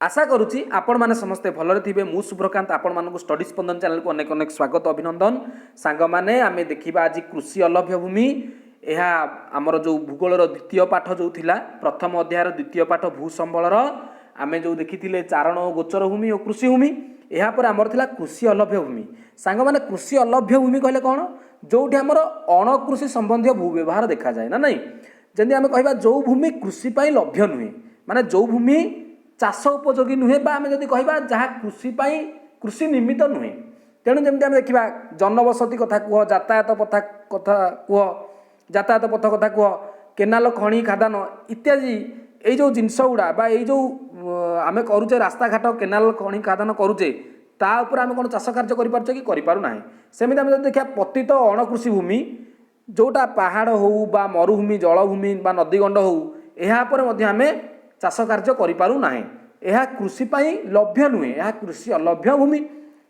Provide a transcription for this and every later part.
आशा करुच्ची आपण मैंने समस्ते भलरे थे। मु शुभ्रकांत आपण मानक स्टडी स्पंदन चैनल को अनेक अनेक स्वागत अभिनंदन। सांग मैंने आम देखा आज कृषि अलभ्य भूमि यह आमर जो भूगोलर द्वितीय पाठ जो थिला प्रथम अध्यायर द्वितीय पाठ भूसंबलर आम जो देखी चारण गोचर भूमि और कृषि भूमि यापर आमर थिला कृषि अलभ्य भूमि। सांग मैंने कृषि अलभ्य भूमि कहले कौन जो आमर अणकृषि संबंधी भू व्यवहार देखा जाए ना नहीं। जमी आम कह जो भूमि कृषि लभ्य नुहे माने जो भूमि चाष उपयोगी नुहे आम जब कह जहाँ कृषि निमित्त नुहे। तेणु जमी आम देखा जनबसती कथा कह यातायात पथ कथा कह यातायात पथ कथा कह केनाल खଣି खादान इत्यादि ये जो जिनस गुड़ा ये जो आम करुचे रास्ता घाट केनाल खଣି खादान करुचे ता उपर आम कौन चाष कार्य करें कि करूना। सेमती आम देखा पतित अणकृषि भूमि जोटा पहाड़ हो बा मरुभूमि जलभूमि बा नदीगंड हो यापर आम चाष कार्य करूना। यह कृषि लभ्य नुहे यह कृषि अलभ्य भूमि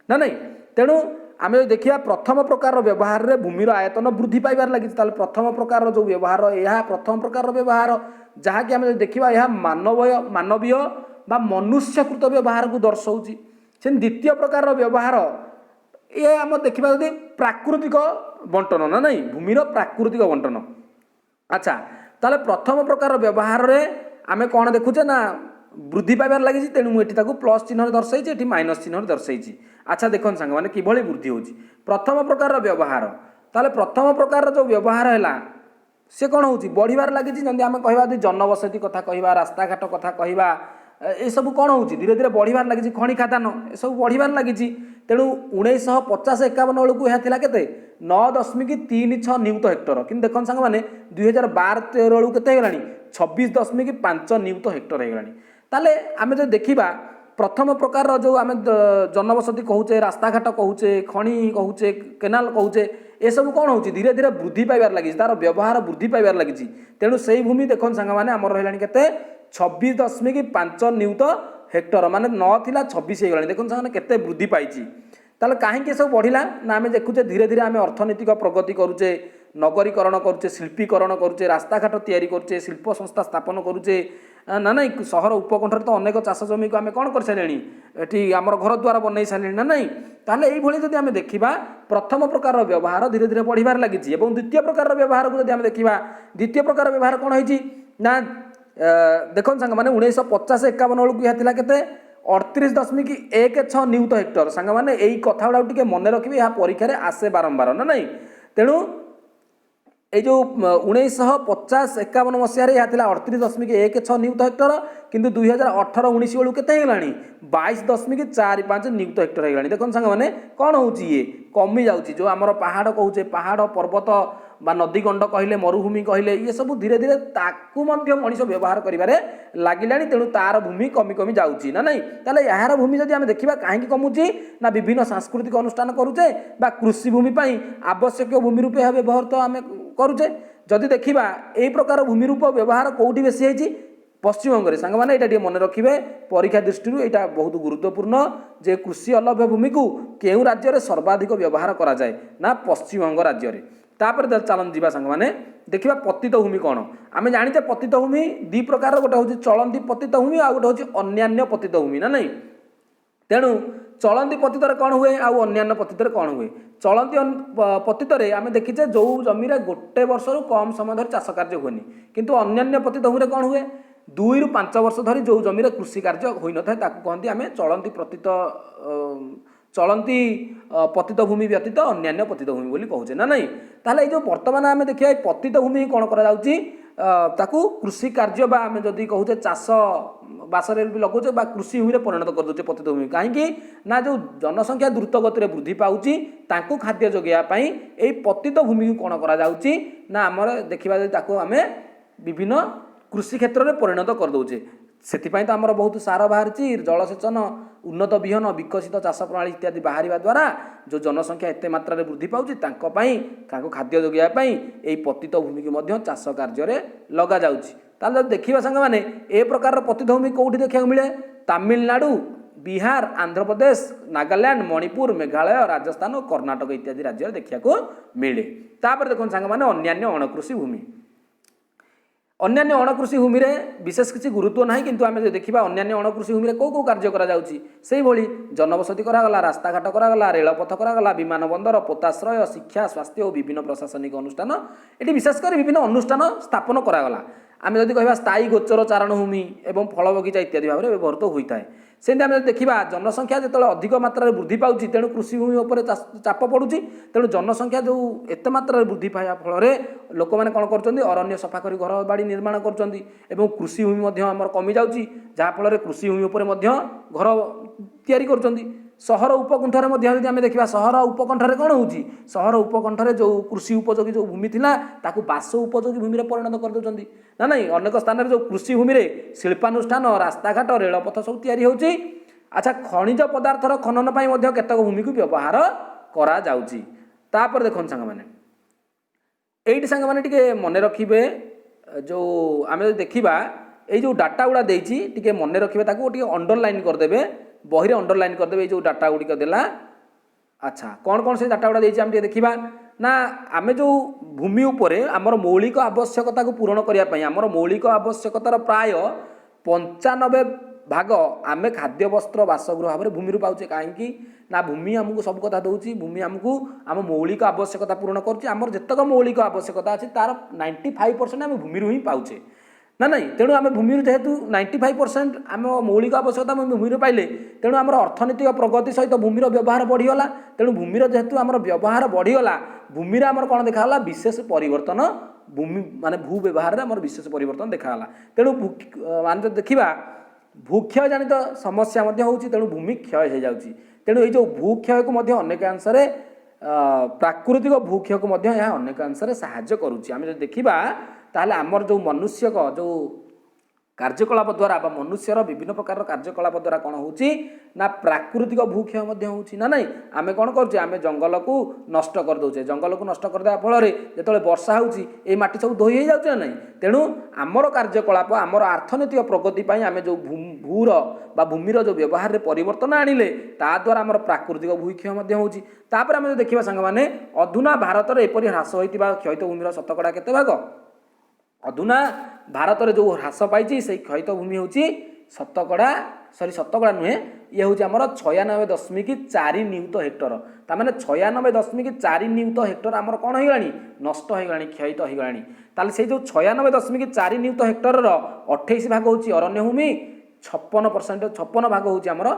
ना नहीं। तेणु आम देखिए प्रथम प्रकार व्यवहार रे भूमिर आयतन वृद्धि पाइबार लगी। प्रथम प्रकार जो व्यवहार यह प्रथम प्रकार व्यवहार जहाँकि आम देखा यह मानवीय बा मनुष्यकृत व्यवहार को दर्शाऊँगी। से द्वितीय प्रकार व्यवहार ये आम देखा जब प्राकृतिक बंटन ना नहीं भूमिर प्राकृतिक बंटन। अच्छा ताले प्रथम प्रकार व्यवहार रे आमे कौन देखुचे ना वृद्धि पाइबार लगी। तेणु मुझे प्लस चिन्ह दर्शाई ये माइनस चिन्ह दर्शाई। अच्छा देखो सांग मैंने किभली वृद्धि होची प्रथम प्रकार व्यवहार ताले प्रथम प्रकार जो व्यवहार है सी कौन हो बढ़िबार लगी। जब आम कह जनबसती कथा कह रास्ता घाट कथा कह ये सब कौन हो धीरे धीरे बढ़िबार लगी खଣି खादान ये सब बढ़िबार लगी। तेणु 1950-51 बेलू यह के 9.36 नियुत हेक्टर कि देख सांग मैंने 2012-13 बेलू के 26.5 नियुत हेक्टर हो गलानी। ताले आम जो देखा प्रथम प्रकार जो आम जनबसती कहूचे रास्ता घाट कहूचे खଣି कहूचे केनाल कहूचे ये सब कौन हो धीरे धीरे वृद्धि पाइबार लगी तार व्यवहार वृद्धि पाइबार लगी। तेणु से भूमि देख सांग मैंने आम रही के 26.5 नियुत हेक्टर माने 9 थिला 26 हो गलानी। देखो सांग केते वृद्धि पाई ताले कहीं सब बढ़िला ना आम देखुचे धीरे धीरे आम अर्थनैतिक प्रगति करुचे नगरीकरण करुचे शिल्पीकरण करुचे रास्ता घाट तैयारी करुचे शिल्प संस्था स्थापन करुचे ना नहीं। सहर उपकंठर तो अनेक चाष जमी को आम कौन कर सारे ये आम घर द्वार बनई सारे ना नहीं। ताले ये जब आम देखा प्रथम प्रकार व्यवहार धीरे धीरे बढ़िबार लगी। द्वितीय प्रकार व्यवहार को जब देखा द्वितीय प्रकार व्यवहार कौन होती ना देख सांग मैंने 1950-51 बेलू यह के 38.16 नियुत हेक्टर। सांग मैंने यही कथा गुड़ा मन रखिए यह परीक्षा आसे बारंबार ना नहीं। तेणु ये जो 1950-51 मसीह यह 38.16 नियुत हेक्टर किंतु 2018-19 बेलू के 22.45 नियुत हेक्टर हो। देख सांग मैंने कौन हो कमी जाऊँगी जो आमर पहाड़ कहूचे पहाड़ पर्वत बा नदीगंड कहले मरुभूमि कहले ये सब धीरे धीरे ताकू मनीष व्यवहार करिबारे लागिलानी। तेणु तार भूमि कमी कमी जाऊँगी ना नहीं। ताले यार भूमि जब आम देखा कहीं कमुची ना विभिन्न सांस्कृतिक अनुष्ठान करुचे बा कृषि भूमि आवश्यक भूमि रूपे व्यवहार तो आम करुचे। जदि देखा यही प्रकार भूमि रूप व्यवहार कौटी बेसी है पश्चिमबंग सांग मैंने ये मन रखिए परीक्षा दृष्टि यहाँ बहुत गुरुत्वपूर्ण जे कृषि अलभ्य भूमि को केउ राज्य में सर्वाधिक व्यवहार करा जाए ना पश्चिमबंग राज्य में। तापर चलन जीवा सांग मैंने देखा पतित भूमि कौन आम जाचे पतित भूमि दी प्रकार गोटे हूँ चलती पतित भूमि आ गोटे हूँ अन्यान्य पतित भूमि ना नहीं। तेणु चलती पतित कौन हुए आउ अन्यान्य पतित कौन हुए चलती पतित आम देखीचे जो जमी गोटे वर्ष कम समय धरी चाष कार्य हुए किंतु अन्यान्य पतित भूमि कौन हुए 2 ରୁ 5 वर्ष धरी जो जमी कृषि कार्य हो न था कहते आम चलती चलती पतित भूमि व्यतीत अन्यान्य पतित भूमि बोली कहूचे ना नहीं। ताहले जो वर्तमान आम देखिए पतित भूमि कौन करा कृषि कार्य बा आम जदि कहूचे चाष बासरे भी लगुचे बा कृषि भूमि परिणत कर दे पतित भूमि कहीं ना जो जनसंख्या द्रुत गति वृद्धि पाउची तांको खाद्य जोगाइबा यही पतित भूमि को कौन करा ना आमर देखा आम विभिन्न कृषि क्षेत्र में परिणत कर दौचे। से तो आमर बहुत सार बाहरी जलसेचन उन्नत विहन विकसित चाष प्रणाली इत्यादि बाहर द्वारा जो जनसंख्या एत मात्रा वृद्धि पाँच खाद्य जोगाइबा यही पतित भूमि को चाष कार्य लगा जाऊँगी। देखा सांग मैंने ए प्रकार पतित भूमि कौटी देखा मिले तमिलनाडु बिहार आंध्र प्रदेश नागालैंड मणिपुर मेघालय राजस्थान और कर्णाटक इत्यादि राज्य देखा मिले। तापर देखो सांग मैंने अन्यान्य अणकृषि भूमि अन्यान्य अणकृषि भूमि में विशेष किसी गुरुत्व ना किंतु आम जो देखा अन्यान्य अणकृषि भूमि में कौ कार्य करी जनबसति करागला रास्ताघाट करागला रेलपथ करागला विमान बंदर पोताश्रय शिक्षा स्वास्थ्य और विभिन्न प्रशासनिक अनुष्ठान ये विशेषकर विभिन्न अनुष्ठान स्थापन करागला आम जब कह स्थायी गोचर चारण भूमि और फल बगीचा इत्यादि भाव में व्यवहृत होता है सेमती आम देखा जनसंख्या जो अधिक मात्रा वृद्धि पाँच तेणु कृषि भूमि उपर चाप पड़ुची तेणु जनसंख्या जो एत मात्रा वृद्धि पाइबा फल लोक मैंने कौन कर अरण्य सफा कर घर बाड़ी निर्माण कर कृषि भूमि आमर कमी जाऊँगी जहाँफल कृषि भूमि उपर घर तैयारी कर सहर उपकंठरे जब आम देखा सहर उपकंठरे कौन हो सहर उपकंठरे जो कृषि उपयोगी जो भूमि थिला ताकू बास उपयोगी भूमि परिणत कर दौरान ना नहीं अनेक स्थान में जो कृषि भूमि शिल्पानुष्ठान रास्ताघाट रेलपथ सब तैयारी होची अच्छा खनिज पदार्थर खनन केतक भूमि को व्यवहार करा जाउची तापर देखो सांग मैंने एइटी सांग मैंने टिके मन रखिबे जो आम देखा ये जो डाटा गुड़ा देती टिके मन रखिबे ताकू टिके अंडरलाइन करदेबे बही अंडरलाइन करदेबे जो डाटा गुड़िक देला अच्छा कौन कौन से डाटा गुड़ा देती आम देखा ना आम जो भूमि उपरे आमर मौलिक आवश्यकता को पूरण करने आमर मौलिक आवश्यकतार प्राय 95% आम खाद्य वस्त्र बासगृह भाव में भूमि पाचे कहीं ना भूमि आमको सब कथा दूसरी भूमि आमको आम मौलिक आवश्यकता पूरण करमर जितक मौलिक आवश्यकता अच्छी तार 95% आम भूमि ही पाचे ना नहीं तेणु आम भूमि जेहेतु 95% आम मौलिक आवश्यकता भूमि पाइले तेणु आम अर्थनैतिक प्रगति सहित भूमिर व्यवहार बढ़ीगला तेणु भूमिर जेहेतु आम व्यवहार बढ़ीगला भूमि आमर कौन देखा विशेष परिवर्तन भूमि माने भू व्यवहार आम विशेष परिवर्तन देखा तेणु मान देखा भूक्षय जनित समस्या होची तेणु भूमि क्षय हो जाउची तेणु ये जो भूक्षय को अनेक अंश प्राकृतिक भूक्षय को अनेक अंश साहाय्य करुच्ची आम जो देखा ताहले आमर जो मनुष्य को जो कार्यकलाप द्वारा मनुष्यर विभिन्न प्रकार कार्यकलाप द्वारा कौन होची ना प्राकृतिक भूक्षय होची ना नहीं आम कौन करुचे आम जंगल को नष्ट कर दौचे जंगल को नष्ट करदे फल जो वर्षा होची ए माटी सब धोई हो जाउचे ना नहीं तेणु आमर कार्यकलाप आमर अर्थनैतिक प्रगति आम जो भूर बा भूमिर जो व्यवहार में परिवर्तन आनिले ता द्वारा आमर प्राकृतिक भूक्षय होची तापर आम देखा सांग माने अधुना भारत में एपरि ह्रास होइतिबा क्षयित भूमिर शतकड़ा केते भाग अधुना भारत में जो ह्रास पाई से क्षयित भूमि हूँ शतकड़ा नुहे ये हूँ आमर 96.4 नियुत हेक्टर तार 96.4 नियुत हेक्टर आमर कौन हो नष्ट हो क्षयित हो ताल से जो 96.4 नियुत हेक्टर 28 भाग हूँ अरण्य भूमि 56% भाग हूँ आमर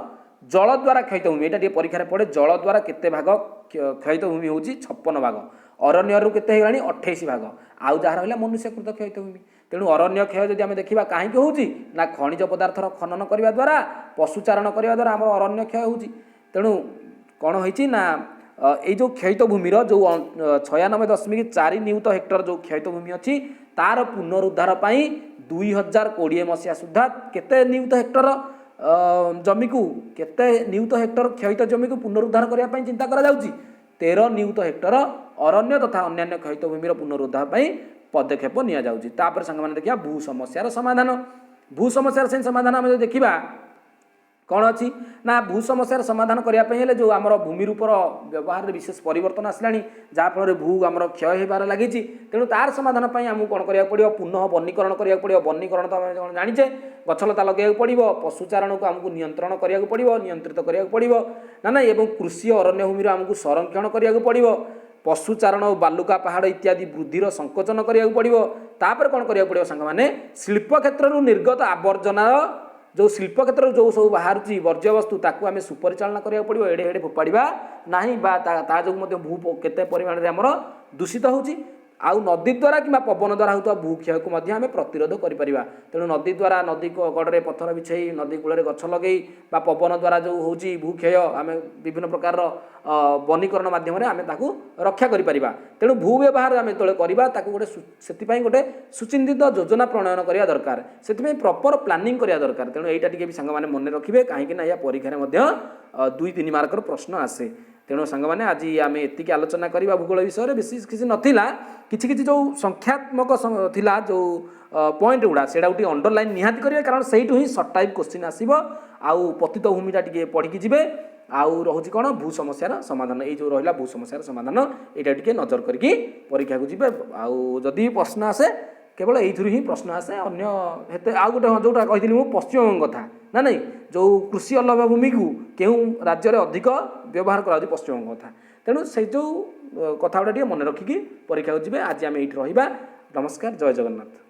जल द्वारा क्षयित भूमि यहाँ परीक्षा पड़े जल द्वारा केते भाग क्षयित भूमि हूँ 56 भाग अरण्य केते 28 भाग आउ जहाँ रहा मनुष्यकृत क्षयित भूमि तेणु अरण्य क्षय जब आम देखा कहीं होची ना खनिज पदार्थर खनन करने द्वारा पशुचारण करने द्वारा आम अरण्य क्षय होची तेणु कौन होती ना ये जो क्षयित भूमिर जो 96.4 नियुत हेक्टर जो क्षयित भूमि अच्छी तार पुनरुद्धार 2020 मसीहा सुधा केते नियुत हेक्टर जमी को केते नियुत हेक्टर क्षयित जमी को पुनरुद्धार करने चिंता करा जाउची 13 नियुत हेक्टर अरण्य तथा अन्य क्षयित भूमिर पुनरुद्धार पदक्षेप नि जाउची तापर संग माने देखिया भू समस्यार समाधान भू समस्यार से समाधान आम देखा कौन अच्छी ना भू समस्यार समाधान करने जो आम भूमि रूपर व्यवहार में विशेष परिवर्तन आसला जहाँफल भू आम क्षय होबार लगी तेणु तार समाधान आमको कौन करा पड़ो पुनः वनीकरण करा पड़ो वनीकरण तो आम जाचे गछलता लगे पड़ो पशुचारण को आमको नियंत्रण करा पड़ो नियंत्रित करा पड़ो ना ना एवं कृषि अरण्य भूमि आमको संरक्षण करा पड़ो पशुचारण और बालुका पहाड़ इत्यादि वृद्धिर संकोचन करा पड़ो तापर कौन करा पड़ो सांग माने शिल्प क्षेत्र निर्गत आवर्जनार जो शिल्प क्षेत्र जो सब बाहर वर्ज्य वस्तु ताकू आम सुपरिचालना करा पड़ो एड़े एड़े फोपाड़ा ना जो भू केते परिमाण में आमर दूषित होची आउ नदी द्वारा कि पवन द्वारा होता भूक्षय को आम प्रतिरोध करें तेणु नदी द्वारा नदी कड़े पथर बिछाई नदी कूल गछ लगे पवन द्वारा जो हूँ भूक्षय आम विभिन्न प्रकार वनीकरण मध्यम आम रक्षा करें तेणु भू व्यवहार आम जो करवा गोटे से गोटे सुचिंतित योजना प्रणयन करवा दरकार से प्रॉपर प्लानिंग करवा दरकार तेणु यहाँ टी सांग मैंने मन रखिए कहीं परीक्षा 2-3 मार्कर प्रश्न आसे तेणु सांग मैंने आज आम एतिक आलोचना करवा भूगोल विषय विशेष किसी नाला किसी जो संख्यात्मक थिला जो पॉइंट गुड़ा से अंडरलाइन निहाती करेंगे कारण से ही सर्ट टाइप क्वेश्चन आसो आउ पतित भूमिटा टी पढ़ी जी आउ रोचे कौन भू समस्यार समाधान ये जो रहा भू समस्यार समाधान यहाँ टी नजर करके परीक्षा को जी आउ जदि प्रश्न आसे केवल एइथिरु ही प्रश्न आसे अन्य हेते आ गोटे जोटा कहिथिली मु पश्चिमबंग कथा ना नहीं जो कृषि अलभ्य भूमि को केउ राज्य रे अधिक व्यवहार करा पश्चिमबंग कथा तेणु से जो कथा गुड़ा मन रखिकी परीक्षा को जी आज आम ये रहा नमस्कार जय जगन्नाथ।